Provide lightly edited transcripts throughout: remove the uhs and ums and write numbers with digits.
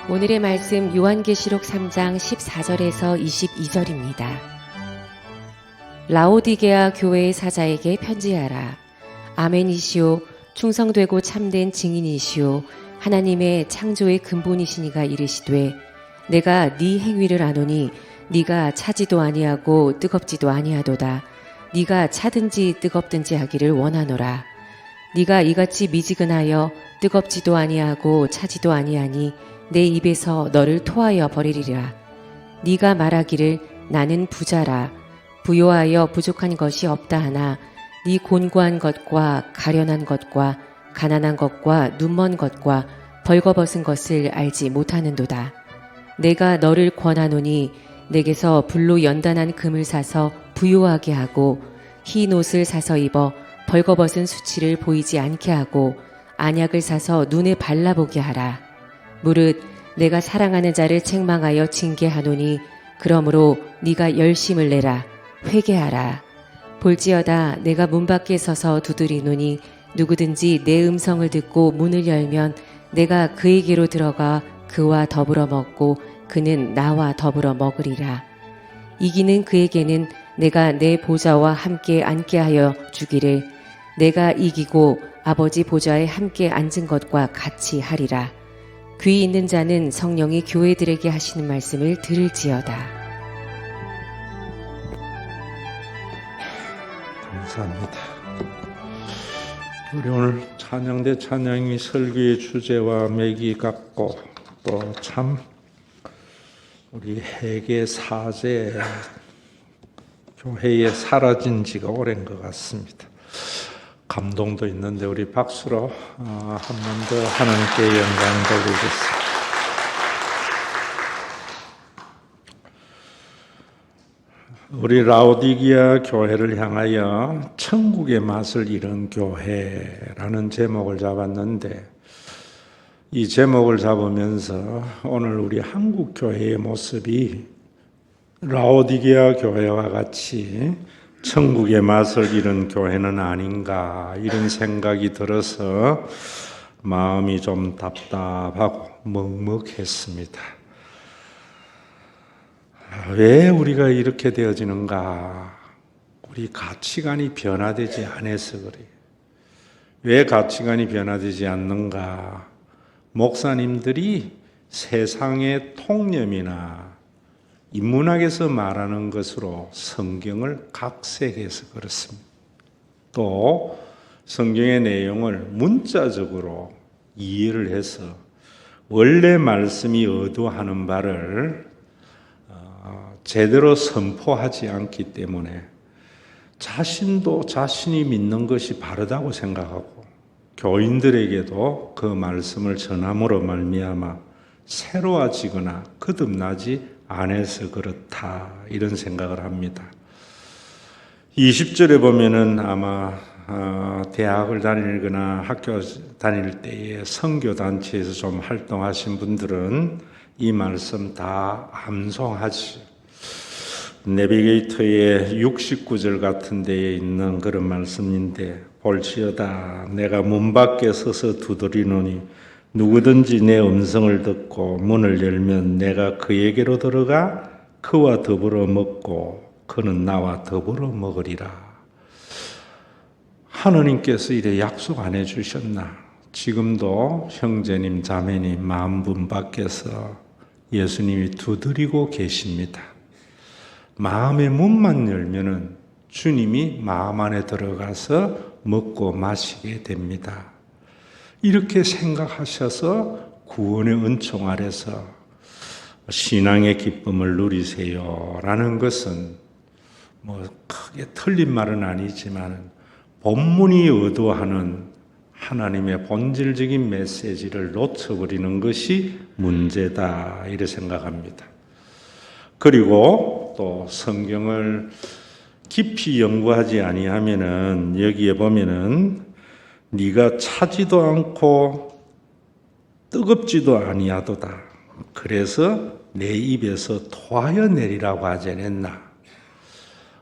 오늘의 말씀 요한계시록 3장 14절에서 22절입니다. 라오디게아 교회의 사자에게 편지하라. 아멘이시오, 충성되고 참된 증인이시오, 하나님의 창조의 근본이시니가 이르시되, 내가 네 행위를 아노니 네가 차지도 아니하고 뜨겁지도 아니하도다. 네가 차든지 뜨겁든지 하기를 원하노라. 네가 이같이 미지근하여 뜨겁지도 아니하고 차지도 아니하니 내 입에서 너를 토하여 버리리라. 네가 말하기를 나는 부자라, 부요하여 부족한 것이 없다 하나 네 곤고한 것과 가련한 것과 가난한 것과 눈먼 것과 벌거벗은 것을 알지 못하는도다. 내가 너를 권하노니 내게서 불로 연단한 금을 사서 부요하게 하고 흰 옷을 사서 입어 벌거벗은 수치를 보이지 않게 하고 안약을 사서 눈에 발라보게 하라. 무릇 내가 사랑하는 자를 책망하여 징계하노니 그러므로 네가 열심을 내라. 회개하라. 볼지어다 내가 문 밖에 서서 두드리노니 누구든지 내 음성을 듣고 문을 열면 내가 그에게로 들어가 그와 더불어 먹고 그는 나와 더불어 먹으리라. 이기는 그에게는 내가 내 보좌와 함께 앉게 하여 주기를 내가 이기고 아버지 보좌에 함께 앉은 것과 같이 하리라. 귀 있는 자는 성령이 교회들에게 하시는 말씀을 들을지어다. 감사합니다. 우리 오늘 찬양대 찬양이 설교의 주제와 맥이 같고 또 참 우리 회개 사제 교회에 사라진 지가 오랜 것 같습니다. 감동도 있는데 우리 박수로 한 번 더 하나님께 영광 돌리겠습니다. 우리 라오디게아 교회를 향하여 천국의 맛을 잃은 교회라는 제목을 잡았는데 이 제목을 잡으면서 오늘 우리 한국 교회의 모습이 라오디게아 교회와 같이 천국의 맛을 잃은 교회는 아닌가 이런 생각이 들어서 마음이 좀 답답하고 먹먹했습니다. 왜 우리가 이렇게 되어지는가? 우리 가치관이 변화되지 않아서 그래요. 왜 가치관이 변화되지 않는가? 목사님들이 세상의 통념이나 인문학에서 말하는 것으로 성경을 각색해서 그렇습니다. 또 성경의 내용을 문자적으로 이해를 해서 원래 말씀이 의도하는 바를 제대로 선포하지 않기 때문에 자신도 자신이 믿는 것이 바르다고 생각하고 교인들에게도 그 말씀을 전함으로 말미암아 새로워지거나 거듭나지 않아서 그렇다 이런 생각을 합니다. 20절에 보면은 아마 대학을 다니거나 학교 다닐 때에 선교단체에서 좀 활동하신 분들은 이 말씀 다 암송하지. 내비게이터의 69절 같은 데에 있는 그런 말씀인데 볼지어다 내가 문 밖에 서서 두드리노니 누구든지 내 음성을 듣고 문을 열면 내가 그에게로 들어가 그와 더불어 먹고 그는 나와 더불어 먹으리라. 하느님께서 이래 약속 안 해주셨나? 지금도 형제님 자매님 만분 밖에서 예수님이 두드리고 계십니다. 마음의 문만 열면은 주님이 마음 안에 들어가서 먹고 마시게 됩니다. 이렇게 생각하셔서 구원의 은총 아래서 신앙의 기쁨을 누리세요라는 것은 크게 틀린 말은 아니지만 본문이 의도하는 하나님의 본질적인 메시지를 놓쳐버리는 것이 문제다 이렇게 생각합니다. 그리고 또 성경을 깊이 연구하지 아니하면은 여기에 보면은 네가 차지도 않고 뜨겁지도 아니하도다. 그래서 내 입에서 토하여 내리라고 하지 않았나.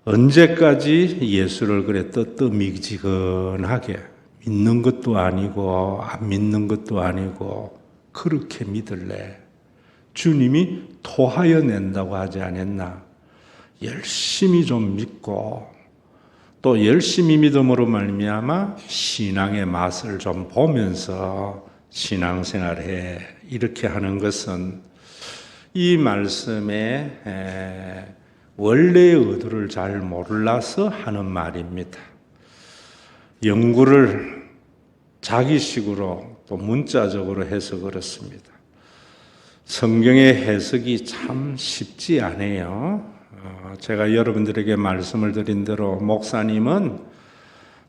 언제까지 예수를 그래 뜨뜻미지근하게 믿는 것도 아니고 안 믿는 것도 아니고 그렇게 믿을래. 주님이 토하여 낸다고 하지 않았나? 열심히 좀 믿고 또 열심히 믿음으로 말미암아 신앙의 맛을 좀 보면서 신앙생활해 이렇게 하는 것은 이 말씀의 원래의 의도를 잘 몰라서 하는 말입니다. 연구를 자기식으로 또 문자적으로 해서 그렇습니다. 성경의 해석이 참 쉽지 않아요. 제가 여러분들에게 말씀을 드린 대로 목사님은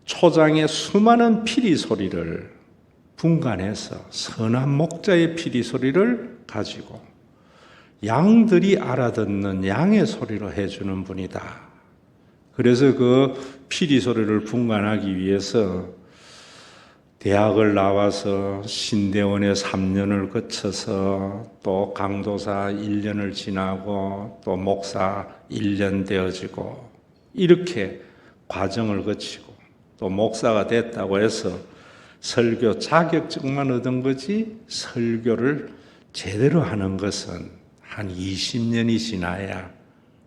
초장의 수많은 피리 소리를 분간해서 선한 목자의 피리 소리를 가지고 양들이 알아듣는 양의 소리로 해주는 분이다. 그래서 그 피리 소리를 분간하기 위해서 대학을 나와서 신대원에 3년을 거쳐서 또 강도사 1년을 지나고 또 목사 1년 되어지고 이렇게 과정을 거치고 또 목사가 됐다고 해서 설교 자격증만 얻은 거지 설교를 제대로 하는 것은 한 20년이 지나야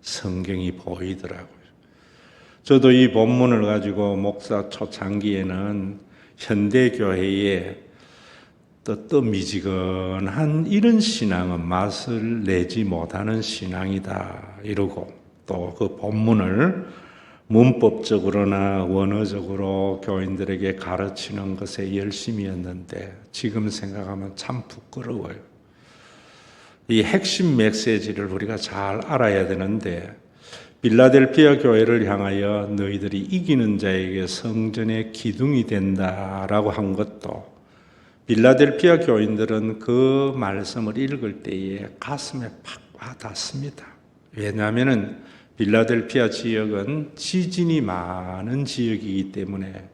성경이 보이더라고요. 저도 이 본문을 가지고 목사 초창기에는 현대교회에 뜨미지근한 이런 신앙은 맛을 내지 못하는 신앙이다 이러고 또 그 본문을 문법적으로나 원어적으로 교인들에게 가르치는 것에 열심이었는데 지금 생각하면 참 부끄러워요. 이 핵심 메시지를 우리가 잘 알아야 되는데 빌라델피아 교회를 향하여 너희들이 이기는 자에게 성전의 기둥이 된다라고 한 것도 빌라델피아 교인들은 그 말씀을 읽을 때에 가슴에 팍 와닿습니다. 왜냐하면 빌라델피아 지역은 지진이 많은 지역이기 때문에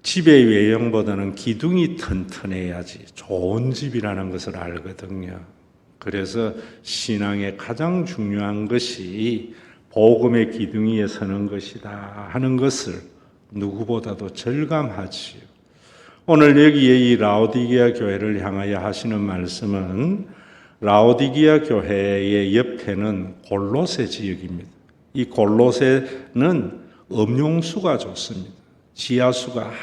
집의 외형보다는 기둥이 튼튼해야지 좋은 집이라는 것을 알거든요. 그래서 신앙의 가장 중요한 것이 복음의 기둥 위에 서는 것이다 하는 것을 누구보다도 절감하지요. 오늘 여기에 이 라오디게아 교회를 향하여 하시는 말씀은 라오디게아 교회의 옆에는 골로새 지역입니다. 이 골로새는 음용수가 좋습니다. 지하수가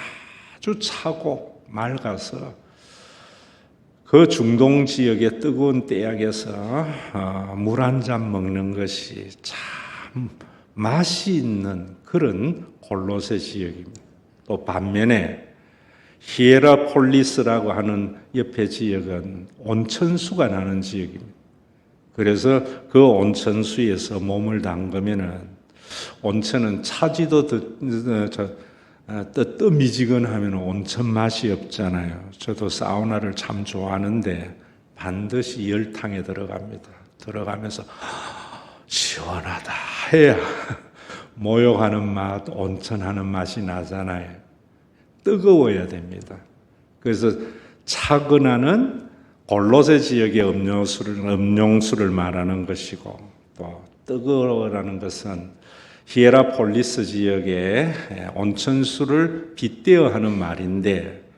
아주 차고 맑아서 그 중동 지역의 뜨거운 떼약에서 물 한 잔 먹는 것이 참 맛이 있는 그런 골로새 지역입니다. 또 반면에 히에라폴리스라고 하는 옆에 지역은 온천수가 나는 지역입니다. 그래서 그 온천수에서 몸을 담그면은 온천은 차지도 뜨미지근하면 온천 맛이 없잖아요. 저도 사우나를 참 좋아하는데 반드시 열탕에 들어갑니다. 들어가면서 시원하다 해야 목욕하는 맛, 온천하는 맛이 나잖아요. 뜨거워야 됩니다. 그래서 차근하는 골로새 지역의 음용수를 말하는 것이고 또 뜨거워라는 것은 히에라폴리스 지역의 온천수를 빗대어 하는 말인데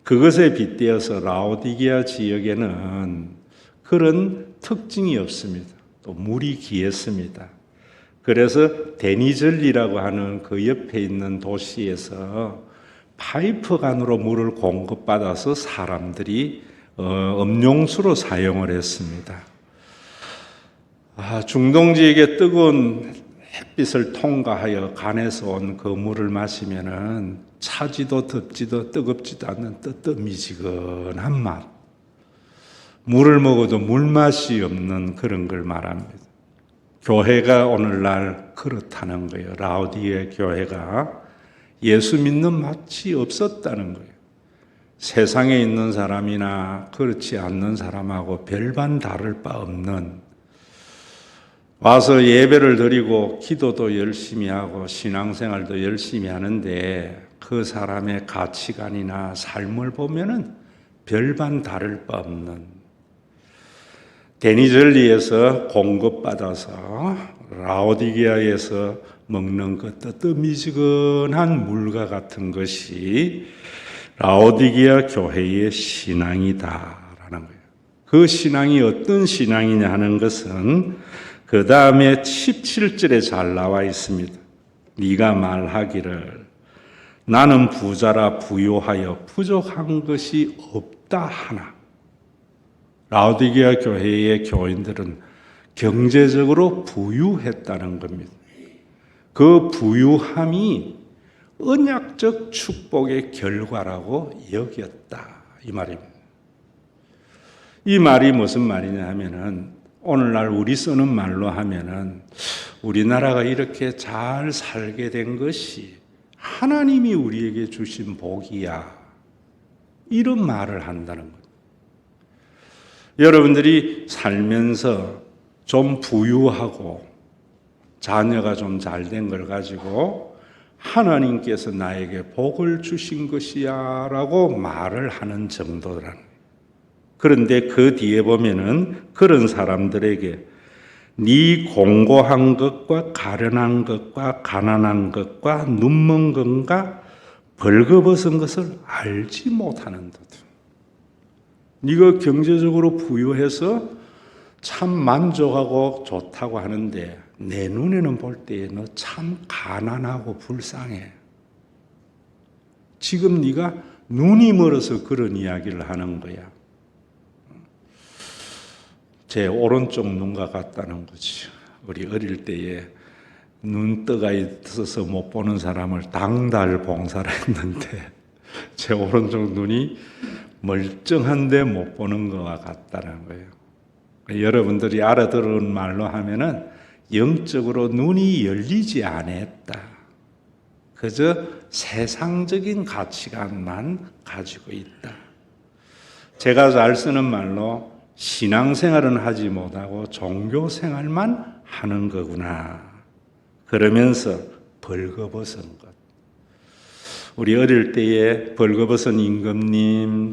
그것에 빗대어서 라오디게아 지역에는 그런 특징이 없습니다. 또 물이 귀했습니다. 그래서 데니즐리라고 하는 그 옆에 있는 도시에서 파이프관으로 물을 공급받아서 사람들이 음용수로 사용을 했습니다. 중동 지역의 뜨거운 햇빛을 통과하여 간에서 온 그 물을 마시면은 차지도 덥지도 뜨겁지도 않는 뜨뜻미지근한 맛. 물을 먹어도 물맛이 없는 그런 걸 말합니다. 교회가 오늘날 그렇다는 거예요. 라오디게 교회가 예수 믿는 맛이 없었다는 거예요. 세상에 있는 사람이나 그렇지 않는 사람하고 별반 다를 바 없는 와서 예배를 드리고 기도도 열심히 하고 신앙생활도 열심히 하는데 그 사람의 가치관이나 삶을 보면은 별반 다를 바 없는 데니즐리에서 공급받아서 라오디게아에서 먹는 그 뜨뜻미지근한 물과 같은 것이 라오디게아 교회의 신앙이다라는 거예요. 그 신앙이 어떤 신앙이냐 하는 것은 그 다음에 17절에 잘 나와 있습니다. 네가 말하기를 나는 부자라 부요하여 부족한 것이 없다 하나. 라오디게아 교회의 교인들은 경제적으로 부유했다는 겁니다. 그 부유함이 언약적 축복의 결과라고 여겼다. 이 말입니다. 이 말이 무슨 말이냐 하면은 오늘날 우리 쓰는 말로 하면은 우리나라가 이렇게 잘 살게 된 것이 하나님이 우리에게 주신 복이야. 이런 말을 한다는 거예요. 여러분들이 살면서 좀 부유하고 자녀가 좀 잘 된 걸 가지고 하나님께서 나에게 복을 주신 것이야 라고 말을 하는 정도라는 거예요. 그런데 그 뒤에 보면은 그런 사람들에게 네 공고한 것과 가련한 것과 가난한 것과 눈먼 것과 벌거벗은 것을 알지 못하는도다. 네가 경제적으로 부유해서 참 만족하고 좋다고 하는데 내 눈에는 볼 때에 너 참 가난하고 불쌍해. 지금 네가 눈이 멀어서 그런 이야기를 하는 거야. 제 오른쪽 눈과 같다는 거지. 우리 어릴 때에 눈떠가 있어서 못 보는 사람을 당달 봉사를 했는데 제 오른쪽 눈이 멀쩡한데 못 보는 것과 같다는 거예요. 여러분들이 알아들은 말로 하면은 영적으로 눈이 열리지 않았다. 그저 세상적인 가치관만 가지고 있다. 제가 잘 쓰는 말로 신앙생활은 하지 못하고 종교생활만 하는 거구나. 그러면서 벌거벗은 것. 우리 어릴 때에 벌거벗은 임금님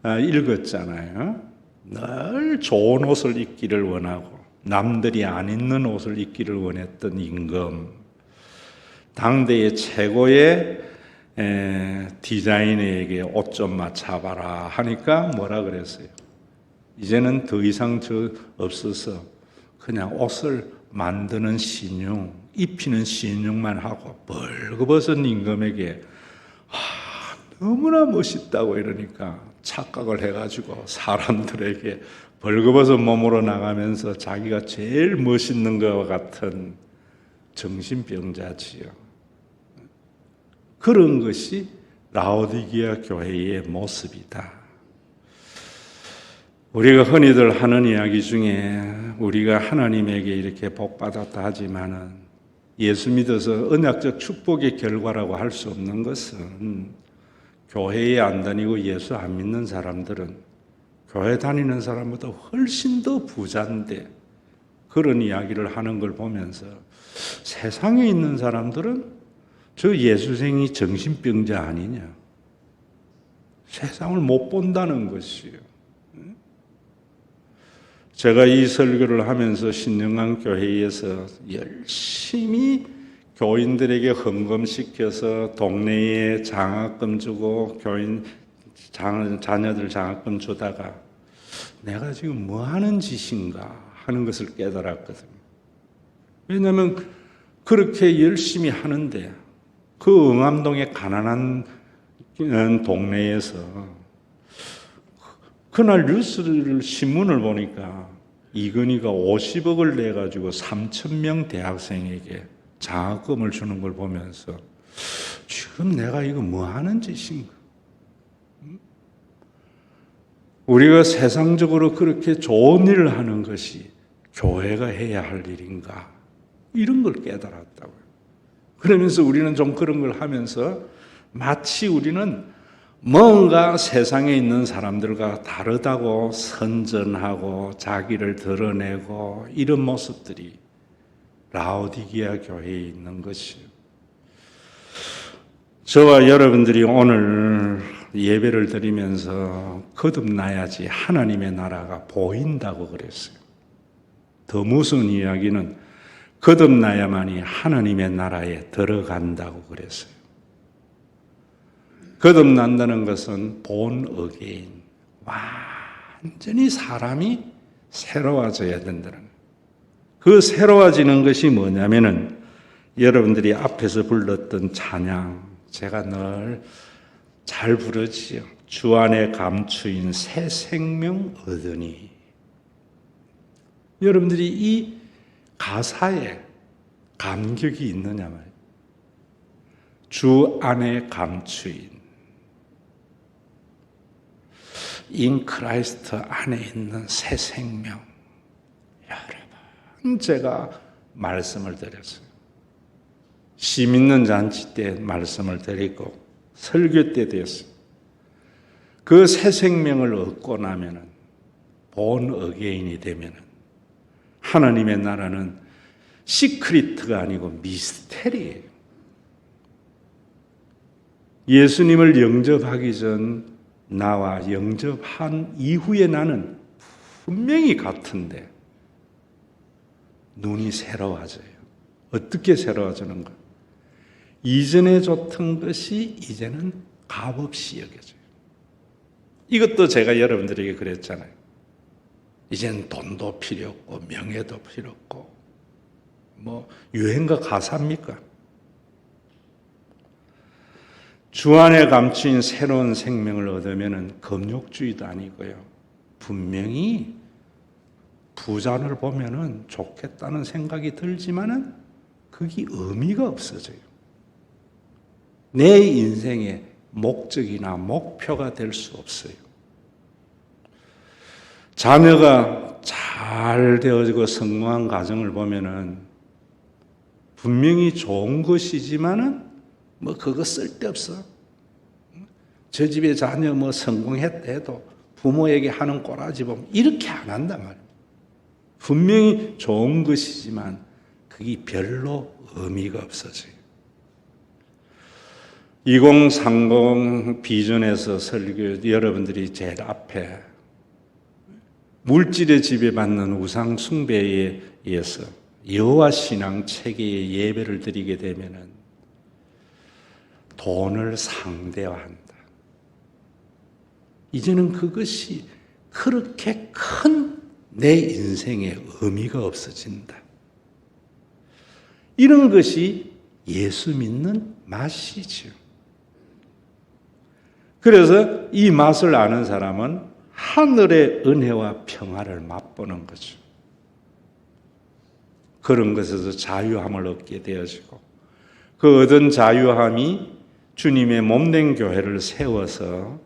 다 읽었잖아요. 늘 좋은 옷을 입기를 원하고 남들이 안 입는 옷을 입기를 원했던 임금. 당대의 최고의 디자이너에게 옷 좀 맞춰봐라 하니까 뭐라 그랬어요? 이제는 더 이상 저 없어서 그냥 옷을 만드는 신용, 입히는 신용만 하고 벌거벗은 임금에게 너무나 멋있다고 이러니까 착각을 해가지고 사람들에게 벌거벗은 몸으로 나가면서 자기가 제일 멋있는 것과 같은 정신병자지요. 그런 것이 라오디게아 교회의 모습이다. 우리가 흔히들 하는 이야기 중에 우리가 하나님에게 이렇게 복받았다 하지만은 예수 믿어서 언약적 축복의 결과라고 할 수 없는 것은 교회에 안 다니고 예수 안 믿는 사람들은 교회 다니는 사람보다 훨씬 더 부자인데 그런 이야기를 하는 걸 보면서 세상에 있는 사람들은 저 예수생이 정신병자 아니냐. 세상을 못 본다는 것이에요. 제가 이 설교를 하면서 신령한 교회에서 열심히 교인들에게 헌금시켜서 동네에 장학금 주고 교인 자녀들 장학금 주다가 내가 지금 뭐 하는 짓인가 하는 것을 깨달았거든요. 왜냐하면 그렇게 열심히 하는데 그 응암동의 가난한 동네에서 그날 뉴스를 신문을 보니까 이건희가 50억을 내가지고 3,000명 대학생에게 장학금을 주는 걸 보면서 지금 내가 이거 뭐 하는 짓인가? 우리가 세상적으로 그렇게 좋은 일을 하는 것이 교회가 해야 할 일인가? 이런 걸 깨달았다고요. 그러면서 우리는 좀 그런 걸 하면서 마치 우리는 뭔가 세상에 있는 사람들과 다르다고 선전하고 자기를 드러내고 이런 모습들이 라오디게아 교회에 있는 것이에요. 저와 여러분들이 오늘 예배를 드리면서 거듭나야지 하나님의 나라가 보인다고 그랬어요. 더 무서운 이야기는 거듭나야만이 하나님의 나라에 들어간다고 그랬어요. 거듭난다는 것은 본 어게인, 완전히 사람이 새로워져야 된다는 거예요. 그 새로워지는 것이 뭐냐면은 여러분들이 앞에서 불렀던 찬양, 제가 늘 잘 부르지요. 주 안에 감추인 새 생명 얻으니. 여러분들이 이 가사에 감격이 있느냐 말이에요. 주 안에 감추인 인 크라이스트 안에 있는 새 생명. 여러분, 제가 말씀을 드렸어요. 시 믿는 잔치 때 말씀을 드리고 설교 때 되었어요. 그 새 생명을 얻고 나면은 본 어게인이 되면은 하나님의 나라는 시크릿가 아니고 미스테리예요. 예수님을 영접하기 전 나와 영접한 이후에 나는 분명히 같은데 눈이 새로워져요. 어떻게 새로워지는가? 이전에 좋던 것이 이제는 값없이 여겨져요. 이것도 제가 여러분들에게 그랬잖아요. 이제는 돈도 필요 없고 명예도 필요 없고 뭐 유행과 가사입니까? 주 안에 감추인 새로운 생명을 얻으면 금욕주의도 아니고요. 분명히 부자를 보면은 좋겠다는 생각이 들지만은 그게 의미가 없어져요. 내 인생의 목적이나 목표가 될 수 없어요. 자녀가 잘 되어지고 성공한 가정을 보면은 분명히 좋은 것이지만은 뭐 그거 쓸데없어. 저 집에 자녀 뭐 성공했대도 부모에게 하는 꼬라지 보면 이렇게 안 한단 말이에요. 분명히 좋은 것이지만 그게 별로 의미가 없어져요. 2030 비전에서 설교 여러분들이 제일 앞에 물질의 지배받는 우상 숭배에 의해서 여호와 신앙 체계의 예배를 드리게 되면은 돈을 상대화한다. 이제는 그것이 그렇게 큰 내 인생에 의미가 없어진다. 이런 것이 예수 믿는 맛이죠. 그래서 이 맛을 아는 사람은 하늘의 은혜와 평화를 맛보는 거죠. 그런 것에서 자유함을 얻게 되어지고 그 얻은 자유함이 주님의 몸된 교회를 세워서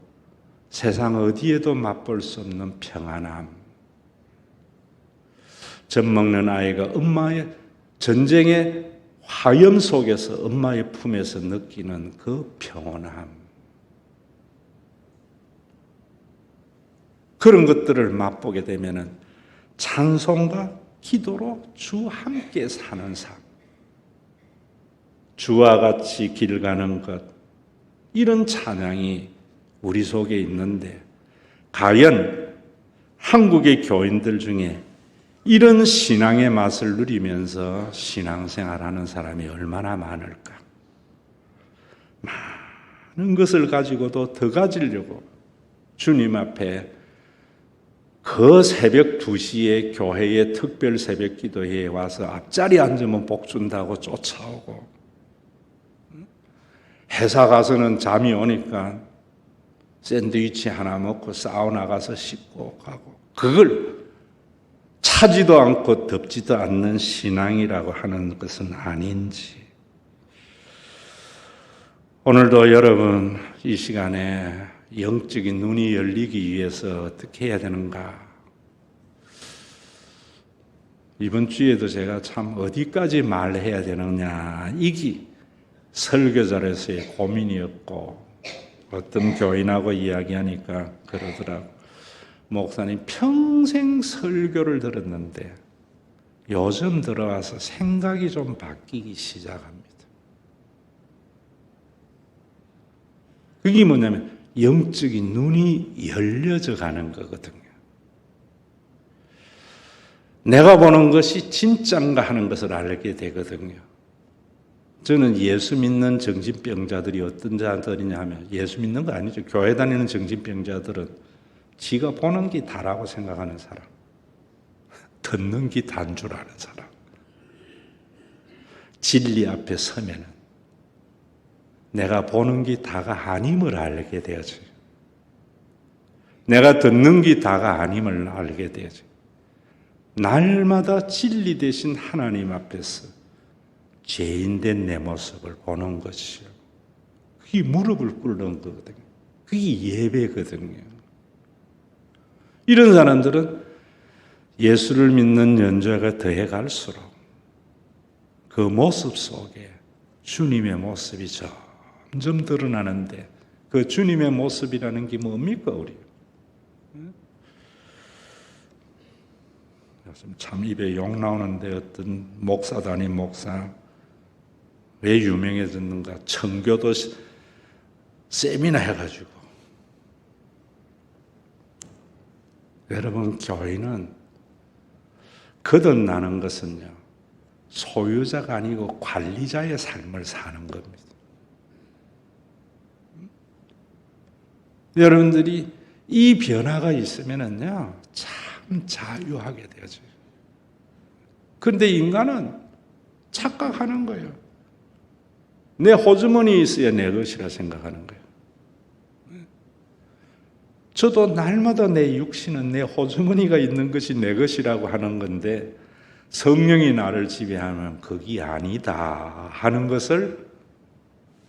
세상 어디에도 맛볼 수 없는 평안함. 젖 먹는 아이가 엄마의 전쟁의 화염 속에서 엄마의 품에서 느끼는 그 평온함. 그런 것들을 맛보게 되면은 찬송과 기도로 주 함께 사는 삶. 주와 같이 길 가는 것. 이런 찬양이 우리 속에 있는데 과연 한국의 교인들 중에 이런 신앙의 맛을 누리면서 신앙생활하는 사람이 얼마나 많을까? 많은 것을 가지고도 더 가지려고 주님 앞에 그 새벽 2시에 교회의 특별 새벽 기도회에 와서 앞자리에 앉으면 복 준다고 쫓아오고 회사 가서는 잠이 오니까 샌드위치 하나 먹고 사우나 가서 씻고 가고 그걸 차지도 않고 덥지도 않는 신앙이라고 하는 것은 아닌지 오늘도 여러분 이 시간에 영적인 눈이 열리기 위해서 어떻게 해야 되는가? 이번 주에도 제가 참 어디까지 말해야 되느냐 이게 설교자로서의 고민이었고 어떤 교인하고 이야기하니까 그러더라고. 목사님 평생 설교를 들었는데 요즘 들어와서 생각이 좀 바뀌기 시작합니다. 그게 뭐냐면 영적인 눈이 열려져 가는 거거든요. 내가 보는 것이 진짠가 하는 것을 알게 되거든요. 저는 예수 믿는 정신병자들이 어떤 자들이냐 하면 예수 믿는 거 아니죠. 교회 다니는 정신병자들은 지가 보는 게 다라고 생각하는 사람, 듣는 게 다인 줄 아는 사람, 진리 앞에 서면은 내가 보는 게 다가 아님을 알게 되어져요. 내가 듣는 게 다가 아님을 알게 되어져요. 날마다 진리 되신 하나님 앞에서 죄인된 내 모습을 보는 것이요. 그게 무릎을 꿇는 거거든요. 그게 예배거든요. 이런 사람들은 예수를 믿는 연좌가 더해 갈수록 그 모습 속에 주님의 모습이 점점 드러나는데, 그 주님의 모습이라는 게 뭡니까, 우리? 참 입에 욕 나오는데, 어떤 목사도 아닌 목사, 왜 유명해졌는가? 청교도 세미나 해가지고. 여러분, 교회는 거듭나는 것은요, 소유자가 아니고 관리자의 삶을 사는 겁니다. 여러분들이 이 변화가 있으면은요, 참 자유하게 되어져요. 그런데 인간은 착각하는 거예요. 내 호주머니에 있어야 내 것이라 생각하는 거예요. 저도 날마다 내 육신은 내 호주머니가 있는 것이 내 것이라고 하는 건데, 성령이 나를 지배하면 그게 아니다 하는 것을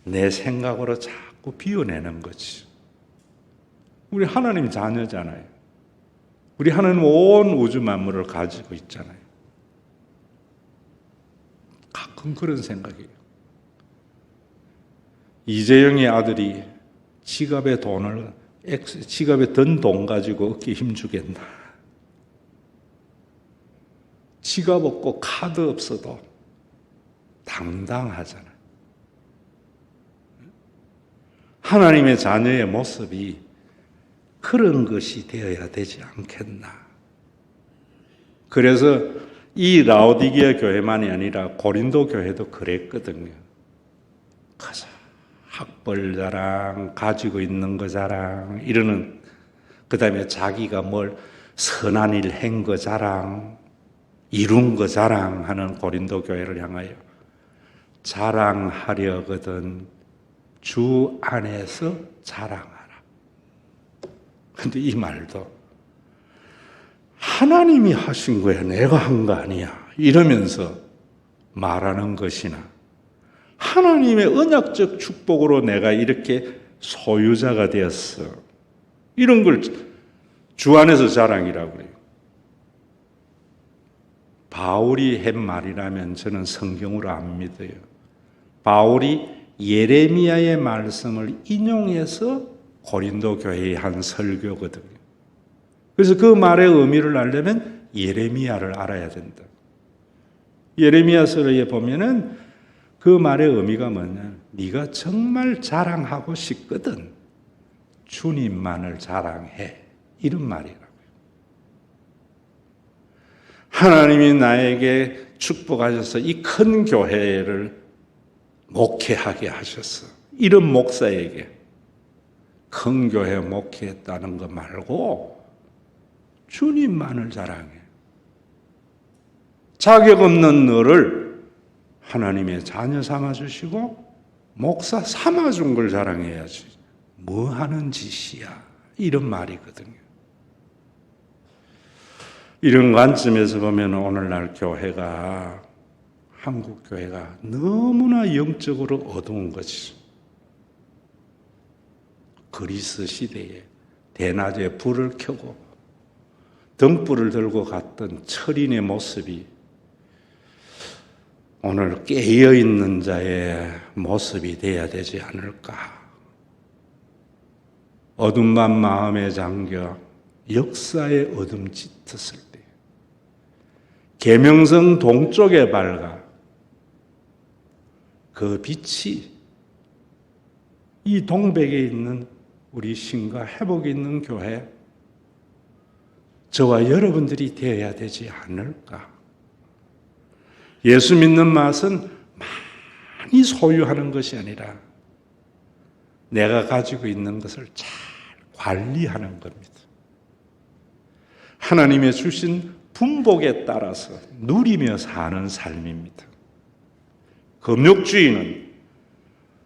내 생각으로 자꾸 비워내는 거지. 우리 하나님 자녀잖아요. 우리 하나님 온 우주 만물을 가지고 있잖아요. 가끔 그런 생각이에요. 이재영의 아들이 지갑에 든 돈 가지고 어깨에 힘주겠나? 지갑 없고 카드 없어도 당당하잖아요. 하나님의 자녀의 모습이 그런 것이 되어야 되지 않겠나. 그래서 이 라오디게아 교회만이 아니라 고린도 교회도 그랬거든요. 가자. 학벌 자랑, 가지고 있는 거 자랑, 이러는, 그 다음에 자기가 뭘 선한 일 한 거 자랑, 이룬 거 자랑하는 고린도 교회를 향하여 자랑하려거든 주 안에서 자랑하라. 근데 이 말도 하나님이 하신 거야, 내가 한 거 아니야, 이러면서 말하는 것이나, 하나님의 언약적 축복으로 내가 이렇게 소유자가 되었어, 이런 걸 주 안에서 자랑이라고 해요. 바울이 한 말이라면 저는 성경으로 안 믿어요. 바울이 예레미야의 말씀을 인용해서 고린도 교회에 한 설교거든요. 그래서 그 말의 의미를 알려면 예레미야를 알아야 된다. 예레미야서에 보면은 그 말의 의미가 뭐냐? 네가 정말 자랑하고 싶거든 주님만을 자랑해, 이런 말이라고요. 하나님이 나에게 축복하셔서 이 큰 교회를 목회하게 하셨어. 이런 목사에게 큰 교회 목회했다는 거 말고 주님만을 자랑해. 자격 없는 너를 하나님의 자녀 삼아주시고 목사 삼아준 걸 자랑해야지. 뭐 하는 짓이야, 이런 말이거든요. 이런 관점에서 보면 오늘날 교회가, 한국 교회가 너무나 영적으로 어두운 거지. 그리스 시대에 대낮에 불을 켜고 등불을 들고 갔던 철인의 모습이 오늘 깨어있는 자의 모습이 되어야 되지 않을까. 어둠 밤 마음에 잠겨 역사의 어둠 짙었을 때 계명성 동쪽에 밝아 그 빛이 이 동백에 있는 우리 신과 회복이 있는 교회, 저와 여러분들이 되어야 되지 않을까. 예수 믿는 맛은 많이 소유하는 것이 아니라 내가 가지고 있는 것을 잘 관리하는 겁니다. 하나님의 주신 분복에 따라서 누리며 사는 삶입니다. 금욕주의는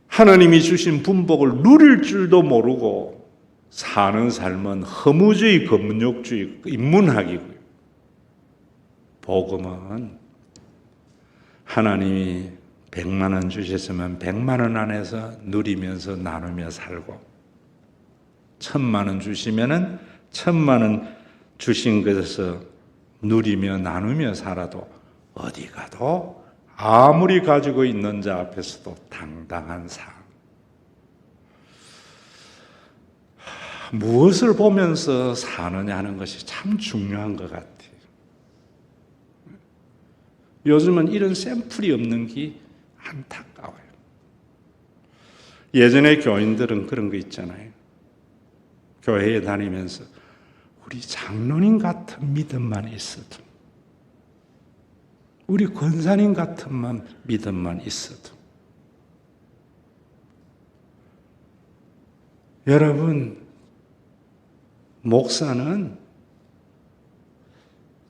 하나님이 주신 분복을 누릴 줄도 모르고 사는 삶은 허무주의, 금욕주의, 인문학이고요. 복음은 하나님이 100만 원 주셨으면 100만 원 안에서 누리면서 나누며 살고, 1000만 원 주시면은 1000만 원 주신 것에서 누리며 나누며 살아도 어디 가도 아무리 가지고 있는 자 앞에서도 당당한 삶. 무엇을 보면서 사느냐 하는 것이 참 중요한 것 같아요. 요즘은 이런 샘플이 없는 게 안타까워요. 예전에 교인들은 그런 거 있잖아요. 교회에 다니면서 우리 장로님 같은 믿음만 있어도, 우리 권사님 같은 믿음만 있어도. 여러분, 목사는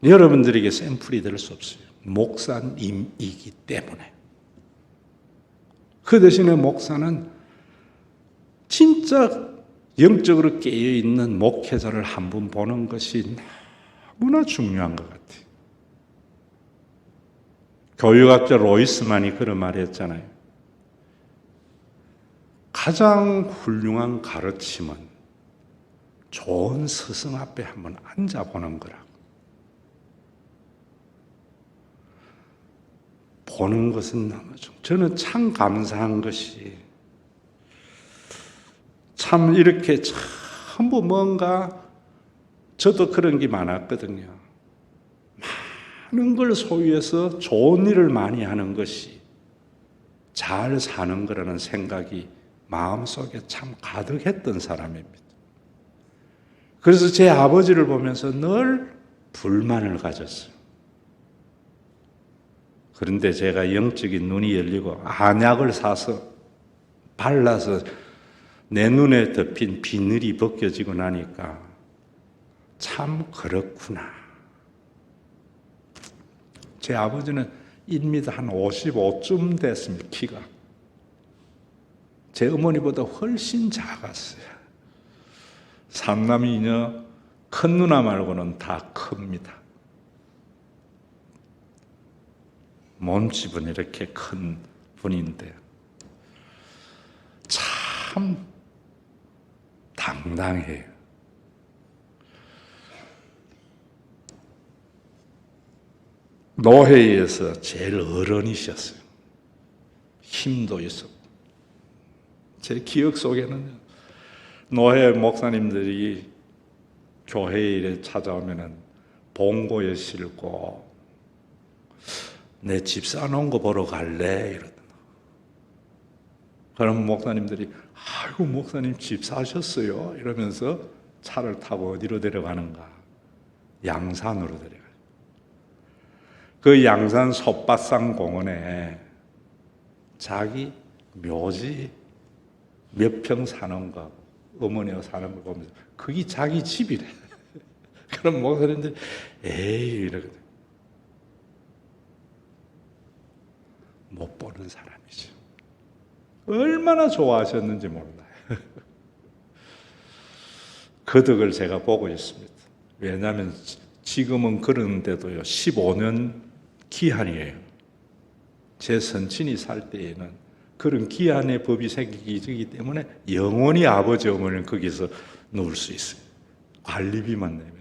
여러분들에게 샘플이 될 수 없어요. 목사님이기 때문에. 그 대신에 목사는 진짜 영적으로 깨어있는 목회자를 한 분 보는 것이 너무나 중요한 것 같아요. 교육학자 로이스만이 그런 말을 했잖아요. 가장 훌륭한 가르침은 좋은 스승 앞에 한번 앉아보는 거라고. 보는 것은 너무 저는 참 감사한 것이, 참 이렇게 전부 뭔가, 저도 그런 게 많았거든요. 많은 걸 소유해서 좋은 일을 많이 하는 것이 잘 사는 거라는 생각이 마음속에 참 가득했던 사람입니다. 그래서 제 아버지를 보면서 늘 불만을 가졌어요. 그런데 제가 영적인 눈이 열리고 안약을 사서 발라서 내 눈에 덮인 비늘이 벗겨지고 나니까 참 그렇구나. 제 아버지는 1m 한 55쯤 됐습니다. 키가. 제 어머니보다 훨씬 작았어요. 삼남이녀 큰 누나 말고는 다 큽니다. 몸집은 이렇게 큰 분인데 참 당당해요. 노회에서 제일 어른이셨어요. 힘도 있었고. 제 기억 속에는 노회 목사님들이 교회에 찾아오면 봉고에 싣고 내 집 사놓은 거 보러 갈래? 이러더라고요. 그럼 목사님들이 아이고 목사님 집 사셨어요? 이러면서 차를 타고 어디로 데려가는가? 양산으로 데려가요. 그 양산 솥밭산 공원에 자기 묘지 몇 평 사는 거, 어머니가 사는 걸 보면서 그게 자기 집이래. 그럼 목사님들이 에이 이러거든. 못 보는 사람이죠. 얼마나 좋아하셨는지 몰라요. 그 덕을 제가 보고 있습니다. 왜냐하면 지금은 그런데도요 15년 기한이에요. 제 선친이 살 때에는 그런 기한의 법이 생기기 때문에 영원히 아버지 어머니는 거기서 누울 수 있어요. 관리비만 내면.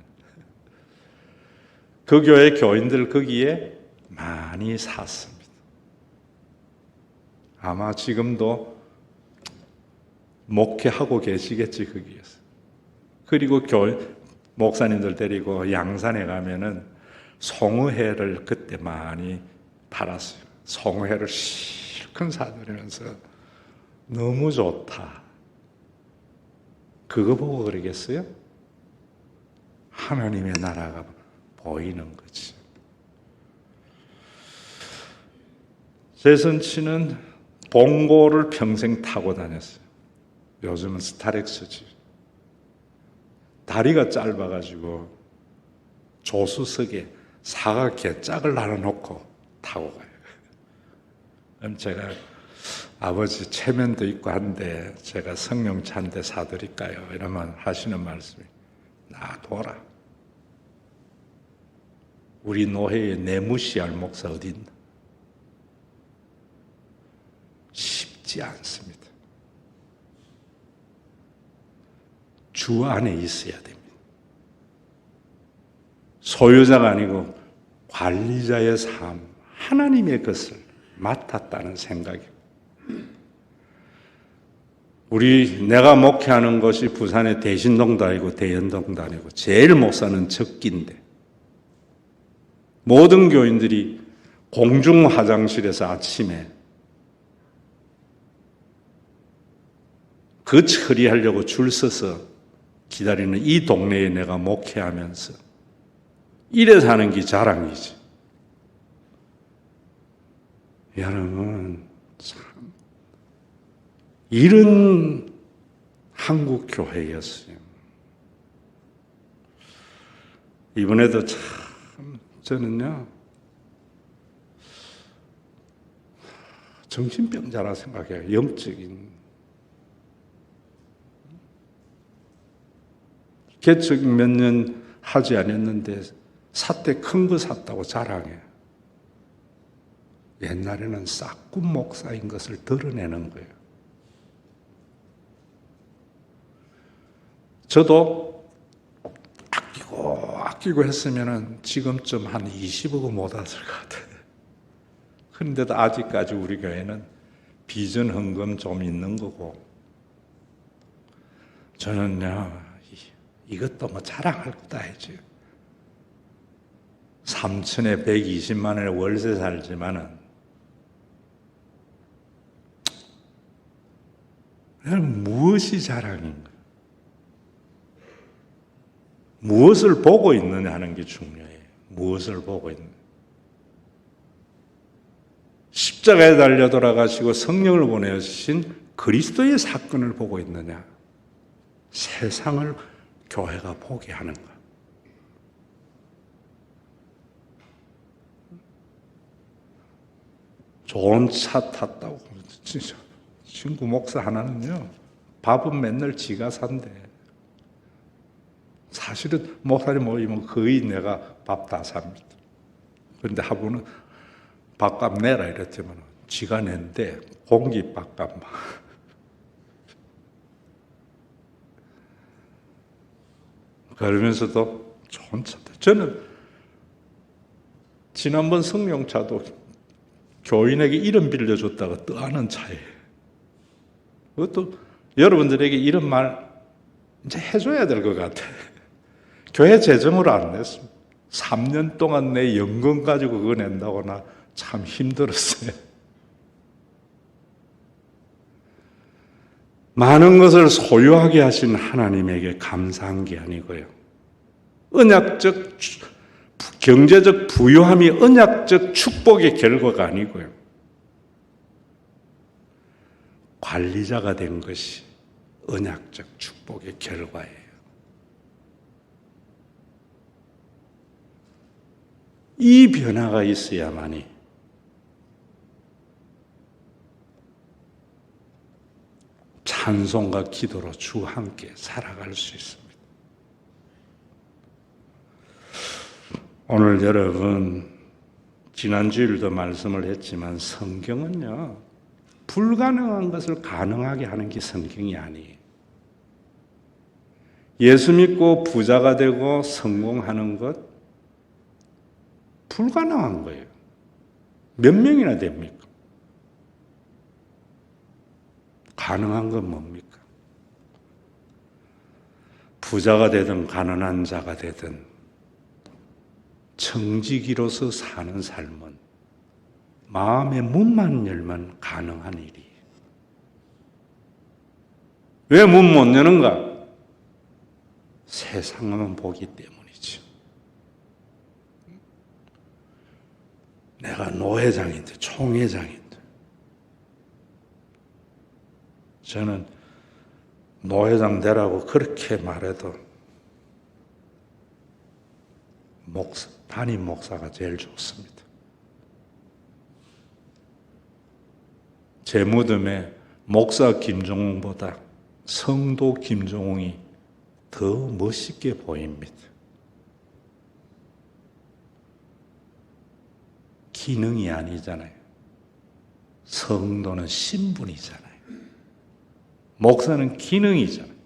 그 교회 교인들 거기에 많이 샀습니다. 아마 지금도 목회하고 계시겠지 거기에서. 그리고 목사님들 데리고 양산에 가면은 송어회를 그때 많이 팔았어요. 송어회를 실컷 사들이면서 너무 좋다. 그거 보고 그러겠어요? 하나님의 나라가 보이는 거지. 제 선친은 봉고를 평생 타고 다녔어요. 요즘은 스타렉스지. 다리가 짧아가지고 조수석에 사과 개짝을 하나 놓고 타고 가요. 그럼 제가 아버지 체면도 있고 한데 제가 성령차 한 대 사드릴까요? 이러면 하시는 말씀이 놔둬라. 우리 노회에 내무시할 목사 어디 있나? 쉽지 않습니다. 주 안에 있어야 됩니다. 소유자가 아니고 관리자의 삶, 하나님의 것을 맡았다는 생각이. 내가 목회하는 것이 부산의 대신동도 아니고 대연동도 아니고 제일 못 사는 적기인데 모든 교인들이 공중 화장실에서 아침에 그 처리하려고 줄 서서 기다리는 이 동네에 내가 목회하면서 이래 사는 게 자랑이지. 여러분, 참, 이런 한국 교회였어요. 이번에도 참, 저는요, 정신병자라 생각해요. 영적인. 개척 몇 년 하지 않았는데 사태 큰 거 샀다고 자랑해. 옛날에는 싹군 목사인 것을 드러내는 거예요. 저도 아끼고 했으면 지금쯤 한 20억은 못 왔을 것 같아요. 그런데도 아직까지 우리 교회는 비전 헌금 좀 있는 거고, 저는요, 이것도 뭐 자랑할 것도 아니지. 삼천에 120만 원에 월세 살지만은, 무엇이 자랑인가? 무엇을 보고 있느냐 하는 게 중요해요. 무엇을 보고 있느냐. 십자가에 달려 돌아가시고 성령을 보내신 그리스도의 사건을 보고 있느냐. 세상을 교회가 보게 하는가. 좋은 차 탔다고. 진짜. 친구 목사 하나는요, 밥은 맨날 지가 산대. 사실은 목사님 모이면 거의 내가 밥 다 삽니다. 그런데 하고는 밥값 내라 이랬지만 지가 낸대. 공기밥값만. 그러면서도 좋은 차다. 저는 지난번 성령차도 교인에게 이름 빌려줬다가 떠나는 차예요. 그것도 여러분들에게 이런 말 이제 해줘야 될 것 같아. 교회 재정으로 안 냈습니다. 3년 동안 내 연금 가지고 그거 낸다고 나 참 힘들었어요. 많은 것을 소유하게 하신 하나님에게 감사한 게 아니고요. 언약적, 경제적 부유함이 언약적 축복의 결과가 아니고요. 관리자가 된 것이 언약적 축복의 결과예요. 이 변화가 있어야만이 찬송과 기도로 주와 함께 살아갈 수 있습니다. 오늘 여러분, 지난주일도 말씀을 했지만 성경은요, 불가능한 것을 가능하게 하는 게 성경이 아니에요. 예수 믿고 부자가 되고 성공하는 것, 불가능한 거예요. 몇 명이나 됩니까? 가능한 건 뭡니까? 부자가 되든 가난한 자가 되든 청지기로서 사는 삶은 마음의 문만 열면 가능한 일이에요. 왜 문 못 여는가? 세상만 보기 때문이죠. 내가 노회장인데, 총회장인데. 저는 노회장 되라고 그렇게 말해도 담임 목사가 제일 좋습니다. 제 무덤에 목사 김종웅보다 성도 김종웅이 더 멋있게 보입니다. 기능이 아니잖아요. 성도는 신분이잖아요. 목사는 기능이잖아요.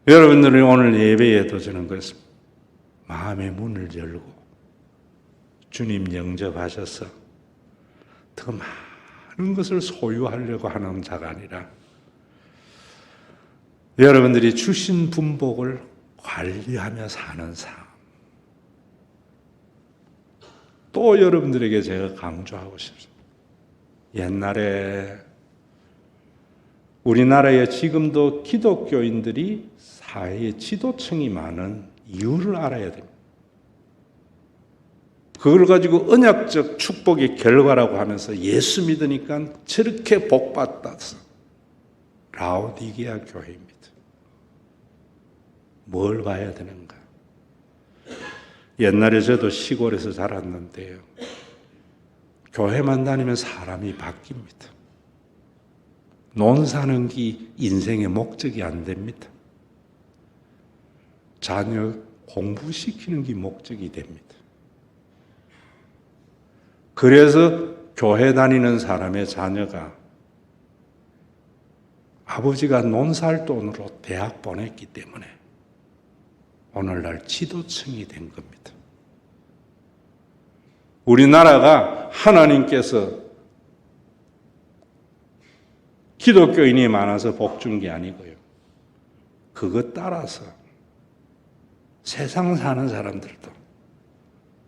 여러분들이 오늘 예배에도 저는 그렇습니다. 마음의 문을 열고 주님 영접하셔서 더 많은 것을 소유하려고 하는 자가 아니라 여러분들이 주신 분복을 관리하며 사는 삶. 또 여러분들에게 제가 강조하고 싶습니다. 옛날에 우리나라에 지금도 기독교인들이 사회에 지도층이 많은 이유를 알아야 됩니다. 그걸 가지고 언약적 축복의 결과라고 하면서 예수 믿으니까 저렇게 복받았어. 라오디게아 교회입니다. 뭘 봐야 되는가? 옛날에 저도 시골에서 자랐는데요. 교회만 다니면 사람이 바뀝니다. 논 사는 게 인생의 목적이 안 됩니다. 자녀 공부시키는 게 목적이 됩니다. 그래서 교회 다니는 사람의 자녀가 아버지가 논살 돈으로 대학 보냈기 때문에 오늘날 지도층이 된 겁니다. 우리나라가 하나님께서 기독교인이 많아서 복 준 게 아니고요. 그것 따라서 세상 사는 사람들도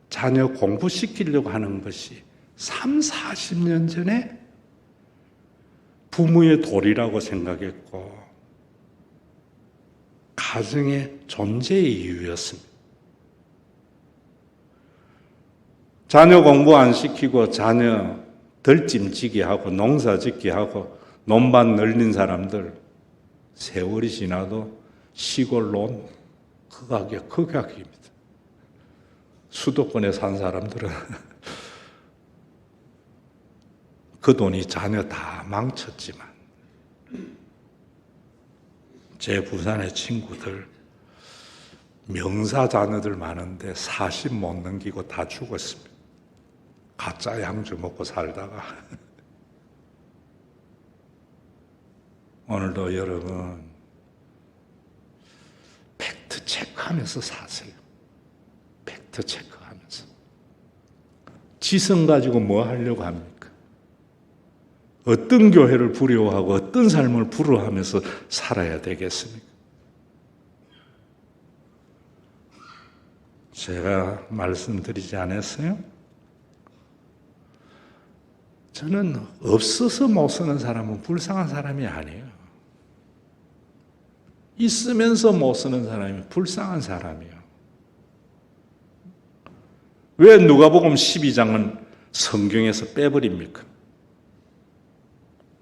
자녀 공부시키려고 하는 것이 3, 40년 전에 부모의 도리라고 생각했고 가정의 존재의 이유였습니다. 자녀 공부 안 시키고 자녀 덜찜지게 하고 농사 짓게 하고 논밭 널린 사람들 세월이 지나도 시골 논 극악입니다. 수도권에 산 사람들은 그 돈이 자녀 다 망쳤지만 제 부산의 친구들 명사 자녀들 많은데 40 못 넘기고 다 죽었습니다. 가짜 양주 먹고 살다가 오늘도 여러분 팩트 체크하면서 사세요. 팩트 체크하면서. 지성 가지고 뭐 하려고 합니까? 어떤 교회를 부러워하고 어떤 삶을 부러워하면서 살아야 되겠습니까? 제가 말씀드리지 않았어요? 저는 없어서 못 쓰는 사람은 불쌍한 사람이 아니에요. 있으면서 못 쓰는 사람이 불쌍한 사람이에요. 왜 누가복음 12장은 성경에서 빼버립니까?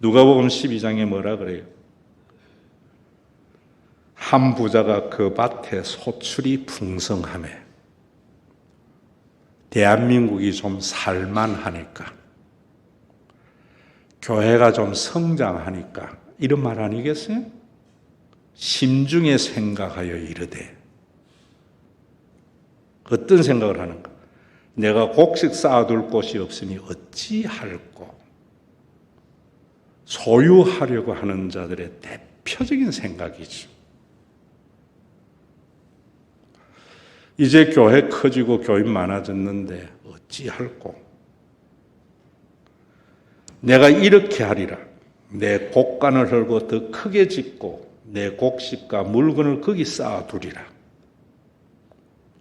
누가복음 12장에 뭐라 그래요? 한 부자가 그 밭에 소출이 풍성하며 대한민국이 좀 살만하니까 교회가 좀 성장하니까 이런 말 아니겠어요? 심중에 생각하여 이르되 어떤 생각을 하는가? 내가 곡식 쌓아둘 곳이 없으니 어찌할꼬? 소유하려고 하는 자들의 대표적인 생각이죠. 이제 교회 커지고 교인 많아졌는데 어찌할꼬? 내가 이렇게 하리라. 내 곡간을 헐고 더 크게 짓고 내 곡식과 물건을 거기 쌓아두리라.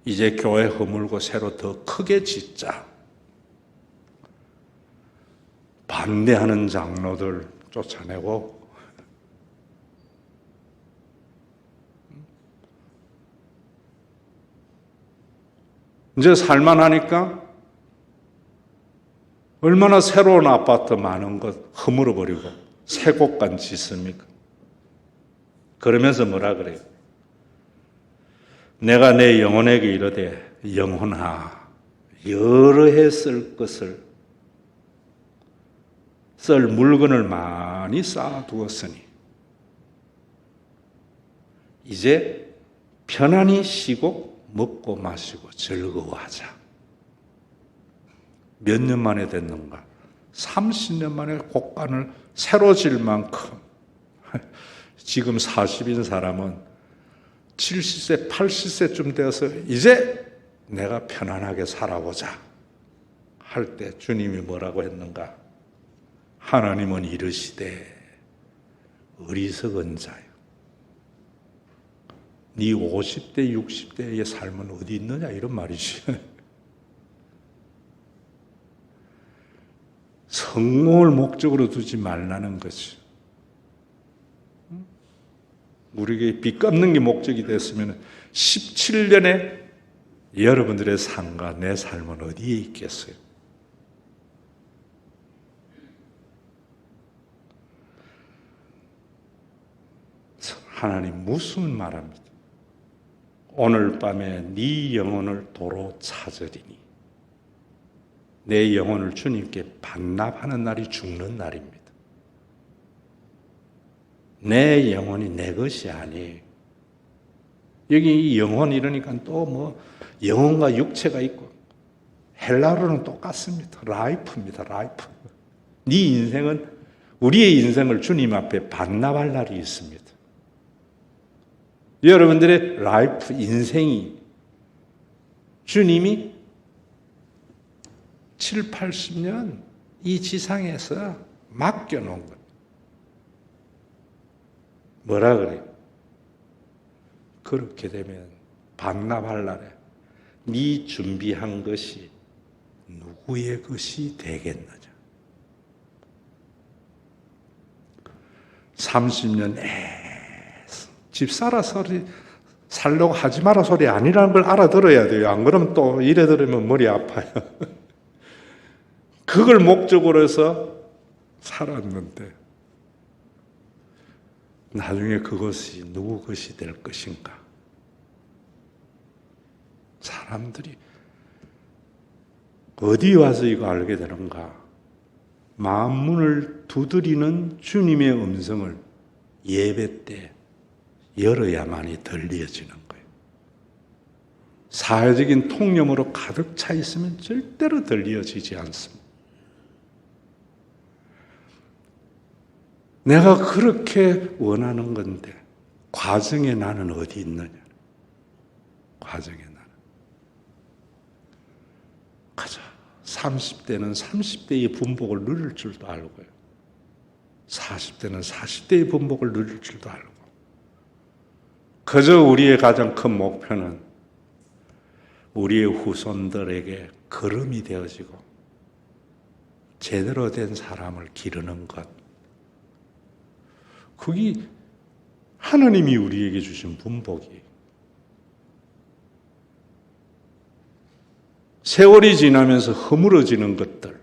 이제 교회 허물고 새로 더 크게 짓자. 반대하는 장로들 쫓아내고 이제 살만하니까 얼마나 새로운 아파트 많은 것 허물어버리고 새 곳간 짓습니까? 그러면서 뭐라 그래요? 내가 내 영혼에게 이르되 영혼아 여러 해 쓸 것을 쓸 물건을 많이 쌓아두었으니 이제 편안히 쉬고 먹고 마시고 즐거워하자. 몇 년 만에 됐는가? 30년 만에 곡간을 새로 질 만큼 지금 40인 사람은 70세, 80세쯤 되어서 이제 내가 편안하게 살아보자 할 때 주님이 뭐라고 했는가? 하나님은 이르시되 어리석은 자요. 네 50대, 60대의 삶은 어디 있느냐 이런 말이지. 성공을 목적으로 두지 말라는 거지. 우리에게 빚 갚는 게 목적이 됐으면 17년에 여러분들의 삶과 내 삶은 어디에 있겠어요? 하나님 무슨 말합니다. 오늘 밤에 네 영혼을 도로 찾으리니 내 영혼을 주님께 반납하는 날이 죽는 날입니다. 내 영혼이 내 것이 아니에요. 여기 이 영혼 이러니까 또 뭐 영혼과 육체가 있고 헬라어로는 똑같습니다. 라이프입니다. 라이프. 네 인생은 우리의 인생을 주님 앞에 반납할 날이 있습니다. 여러분들의 라이프 인생이 주님이 7, 80년 이 지상에서 맡겨놓은 것. 뭐라 그래요? 그렇게 되면 반납할 날에 네 준비한 것이 누구의 것이 되겠느냐? 30년 집 살아 소리 살려고 하지 마라 소리 아니라는 걸 알아들어야 돼요. 안 그러면 또 이래 들으면 머리 아파요. 그걸 목적으로 해서 살았는데 나중에 그것이 누구 것이 될 것인가? 사람들이 어디 와서 이거 알게 되는가? 만문을 두드리는 주님의 음성을 예배 때 열어야만이 들려지는 거예요. 사회적인 통념으로 가득 차 있으면 절대로 들려지지 않습니다. 내가 그렇게 원하는 건데 과정에 나는 어디 있느냐? 과정에 나는 가자. 30대는 30대의 분복을 누릴 줄도 알고요. 40대는 40대의 분복을 누릴 줄도 알고 그저 우리의 가장 큰 목표는 우리의 후손들에게 걸음이 되어지고 제대로 된 사람을 기르는 것. 그게 하나님이 우리에게 주신 분복이에요. 세월이 지나면서 허물어지는 것들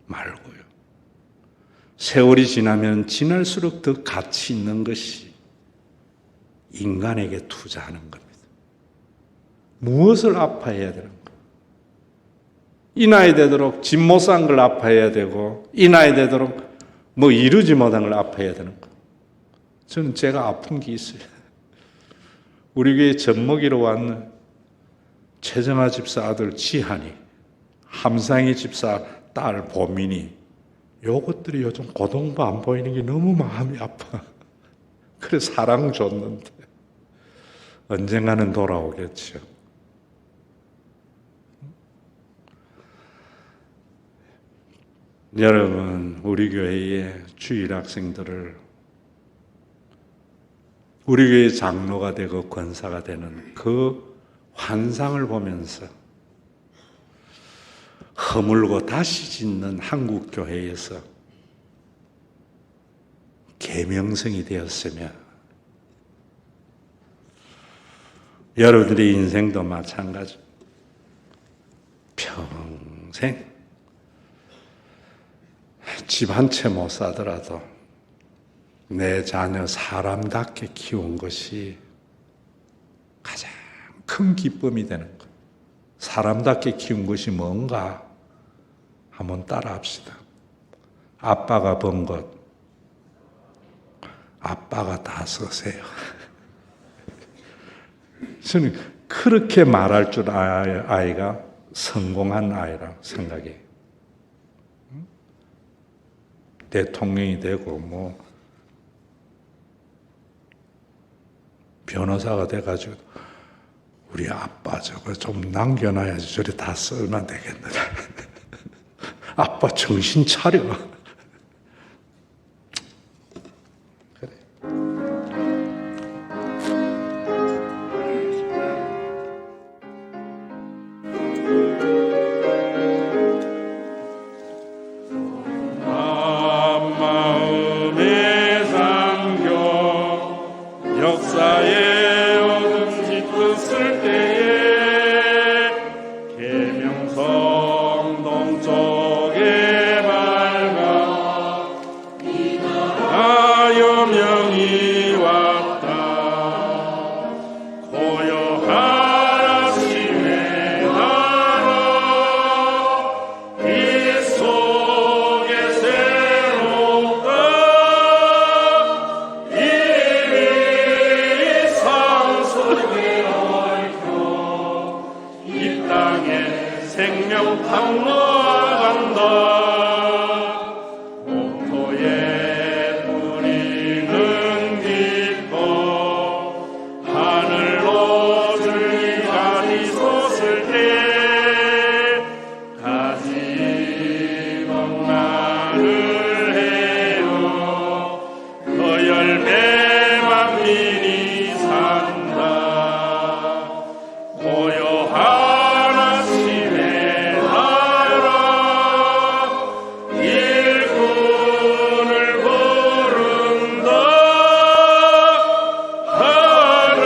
말고요. 세월이 지나면 지날수록 더 가치 있는 것이 인간에게 투자하는 겁니다. 무엇을 아파해야 되는가? 이 나이 되도록 집 못 산 걸 아파해야 되고 이 나이 되도록 뭐 이루지 못한 걸 아파해야 되는 거. 저는 제가 아픈 게 있어요. 우리 교회 젖먹이로 왔는 최정아 집사 아들 지한이, 함상희 집사 딸 보민이 요것들이 요즘 고동부 안 보이는 게 너무 마음이 아파. 그래서 사랑 줬는데 언젠가는 돌아오겠죠. 여러분, 우리 교회의 주일 학생들을 우리 교회 장로가 되고 권사가 되는 그 환상을 보면서 허물고 다시 짓는 한국 교회에서 계명성이 되었으면 여러분들의 인생도 마찬가지. 평생 집 한 채 못 사더라도 내 자녀 사람답게 키운 것이 가장 큰 기쁨이 되는 것. 사람답게 키운 것이 뭔가 한번 따라합시다. 아빠가 번 것, 아빠가 다 쓰세요. 저는 그렇게 말할 줄 아이가 성공한 아이라고 생각해요. 대통령이 되고 뭐 변호사가 돼가지고 우리 아빠 저거 좀 남겨놔야지 저리 다 쓰면 되겠느냐. 아빠 정신 차려. 그래. 마음에 잠겨 역사에 어둠 짙었을 때에 계명성 동쪽에 밝아 여명이 왔다. 고요한 아침에 나라 이 속에 새롭다. 이미 삶 속에 얽혀 이 땅에 생명 탐로아간다. 옥토에 뿌리는 깊고 하늘로 줄기까지 솟을 때 가지 먹나를 해요. 그 열매 만민이 산다. 고요한 아침에 나라 일꾼을 부른다. 하늘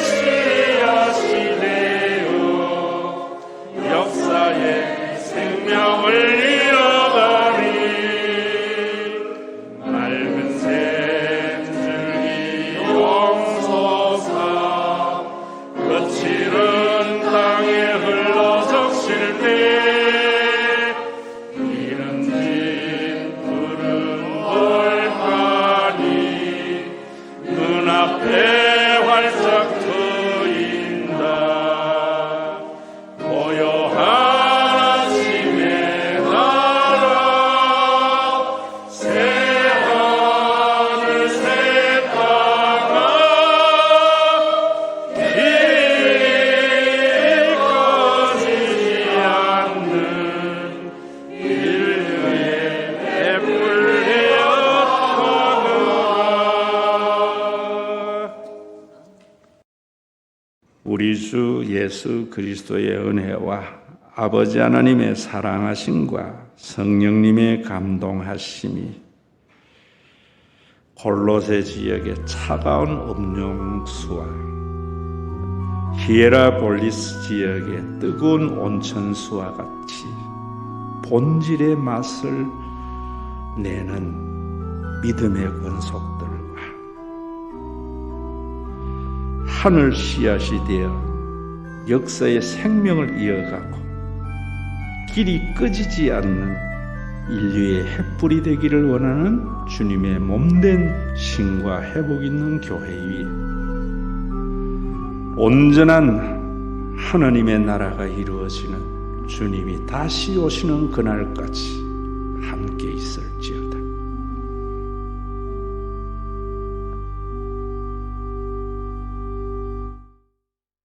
씨앗이 되어 역사의 생명을 이어가리. 맑은 샘줄기 용솟아 거칠은 땅에 흘러 적실 때 이른 집 푸른 벌판이 눈앞에 활짝 트인다. 고요한 아침에 나라 새 하늘 새 땅아 빛이 꺼지지 않는 인류의 횃불 되었다가 우리 주 예수 그리스도의 은혜와 아버지 하나님의 사랑하심과 성령님의 감동하심이 골로새 지역의 차가운 음용수와 히에라폴리스 지역의 뜨거운 온천수와 같이 본질의 맛을 내는 믿음의 권속들과 하늘 씨앗이 되어 역사의 생명을 이어가고 길이 꺼지지 않는 인류의 횃불이 되기를 원하는 주님의 몸된 신과 회복 있는 교회 위에 온전한 하나님의 나라가 이루어지는 주님이 다시 오시는 그날까지 함께 있을지어다.